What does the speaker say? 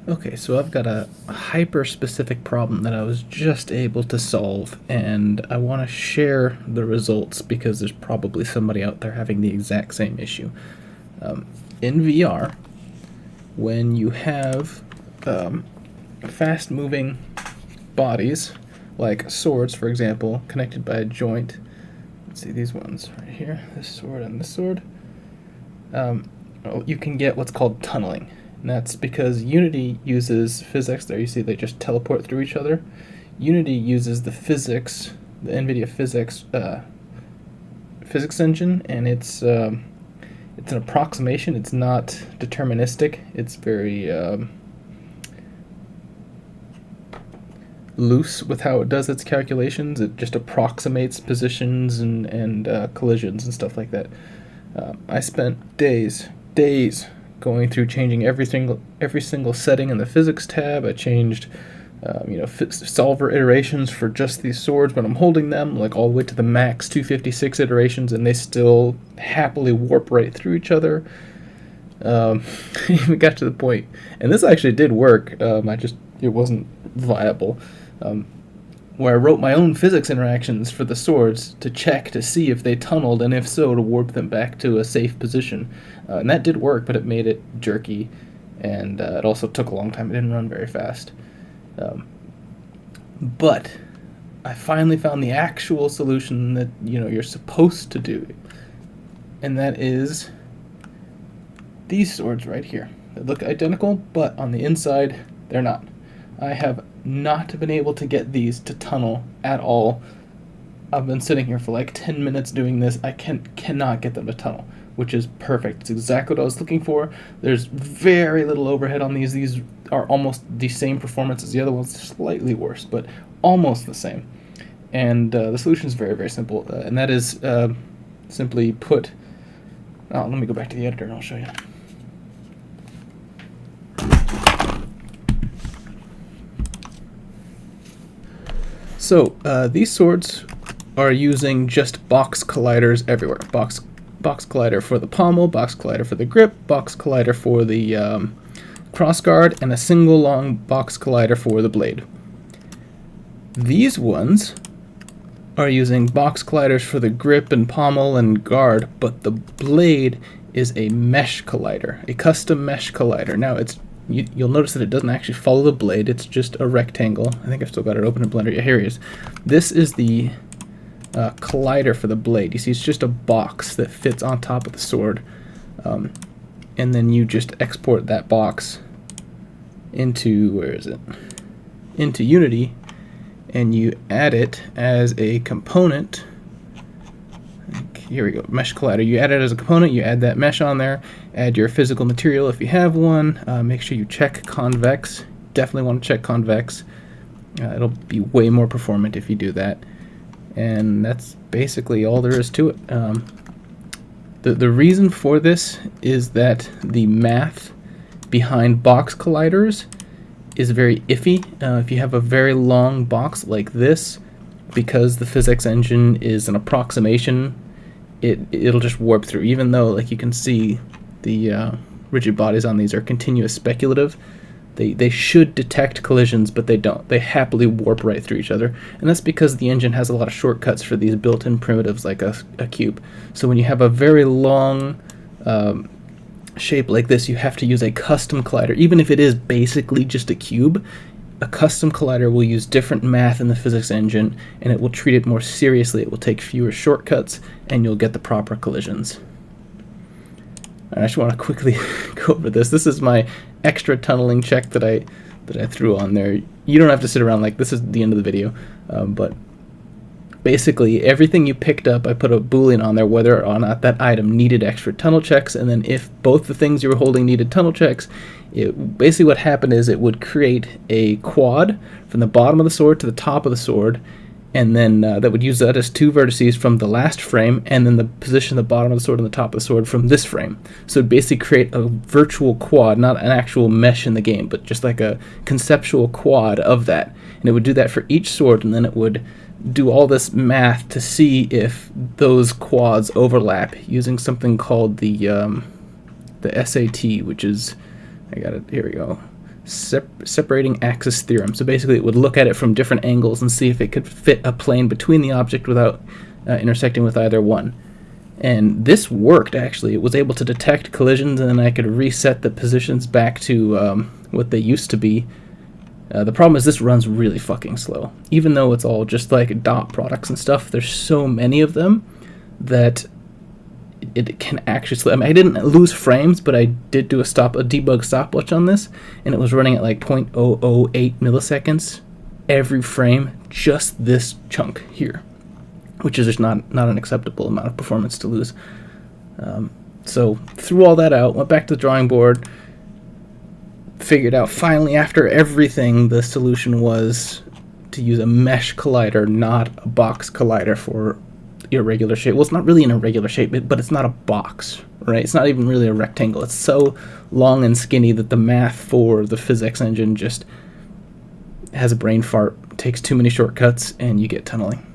Okay, so I've got a hyper-specific problem that I was just able to solve, and I want to share the results because there's probably somebody out there having the exact same issue. In VR, when you have fast-moving bodies, like swords, for example, connected by a joint, let's see these ones right here, this sword and this sword, you can get what's called tunneling. And that's because Unity uses physics. There you see they just teleport through each other. Unity uses the physics, the NVIDIA physics engine, and it's an approximation. It's not deterministic. It's very loose with how it does its calculations. It just approximates positions and collisions and stuff like that. I spent days going through changing every single setting in the physics tab. I changed solver iterations for just these swords when I'm holding them, like all the way to the max 256 iterations, and they still happily warp right through each other. Even got to the point, and this actually did work. It wasn't viable. Where I wrote my own physics interactions for the swords to check to see if they tunneled, and if so, to warp them back to a safe position. And that did work, but it made it jerky, and it also took a long time. It didn't run very fast. But I finally found the actual solution that you're supposed to do, and that is these swords right here. They look identical, but on the inside, they're not. I have not been able to get these to tunnel at all. I've been sitting here for like 10 minutes doing this. I cannot get them to tunnel, which is perfect. It's exactly what I was looking for. There's very little overhead on these. These are almost the same performance as the other ones, slightly worse, but almost the same. And the solution is very, very simple, and that is simply put... Oh, let me go back to the editor and I'll show you. So these swords are using just box colliders everywhere. Box collider for the pommel, box collider for the grip, box collider for the crossguard, and a single long box collider for the blade. These ones are using box colliders for the grip and pommel and guard, but the blade is a mesh collider, a custom mesh collider. Now you'll notice that it doesn't actually follow the blade, it's just a rectangle. I think I've still got it open in Blender. Yeah, here it is. This is the collider for the blade. You see, it's just a box that fits on top of the sword, and then you just export that box into, where is it? Into Unity, and you add it as a component. Here we go, mesh collider. You add it as a component, you add that mesh on there, add your physical material if you have one. Make sure you check convex. Definitely want to check convex. It'll be way more performant if you do that. And that's basically all there is to it. The reason for this is that the math behind box colliders is very iffy. If you have a very long box like this, because the physics engine is an approximation, it'll just warp through, even though, like you can see, the rigid bodies on these are continuous speculative. They should detect collisions, but they don't. They happily warp right through each other, and that's because the engine has a lot of shortcuts for these built-in primitives like a cube. So when you have a very long shape like this, you have to use a custom collider. Even if it is basically just a cube, a custom collider will use different math in the physics engine, and it will treat it more seriously. It will take fewer shortcuts, and you'll get the proper collisions. I just want to quickly go over this. This is my extra tunneling check that I threw on there. You don't have to sit around, like, this is the end of the video, but basically everything you picked up, I put a boolean on there whether or not that item needed extra tunnel checks, and then if both the things you were holding needed tunnel checks, basically what happened is it would create a quad from the bottom of the sword to the top of the sword, and then that would use that as two vertices from the last frame, and then the position of the bottom of the sword and the top of the sword from this frame. So it'd basically create a virtual quad, not an actual mesh in the game, but just like a conceptual quad of that. And it would do that for each sword, and then it would do all this math to see if those quads overlap using something called the SAT, which is, I got it, here we go, separating axis theorem. So basically it would look at it from different angles and see if it could fit a plane between the object without intersecting with either one. And this worked, actually. It was able to detect collisions, and then I could reset the positions back to what they used to be. The problem is this runs really fucking slow. Even though it's all just like dot products and stuff, there's so many of them that it can actually slow. I mean, I didn't lose frames, but I did do a debug stopwatch on this, and it was running at like 0.008 milliseconds every frame, just this chunk here, which is just not an acceptable amount of performance to lose. So threw all that out, went back to the drawing board, figured out finally after everything the solution was to use a mesh collider, not a box collider for irregular shape. Well, it's not really an irregular shape, but it's not a box, right? It's not even really a rectangle. It's so long and skinny that the math for the physics engine just has a brain fart, takes too many shortcuts, and you get tunneling.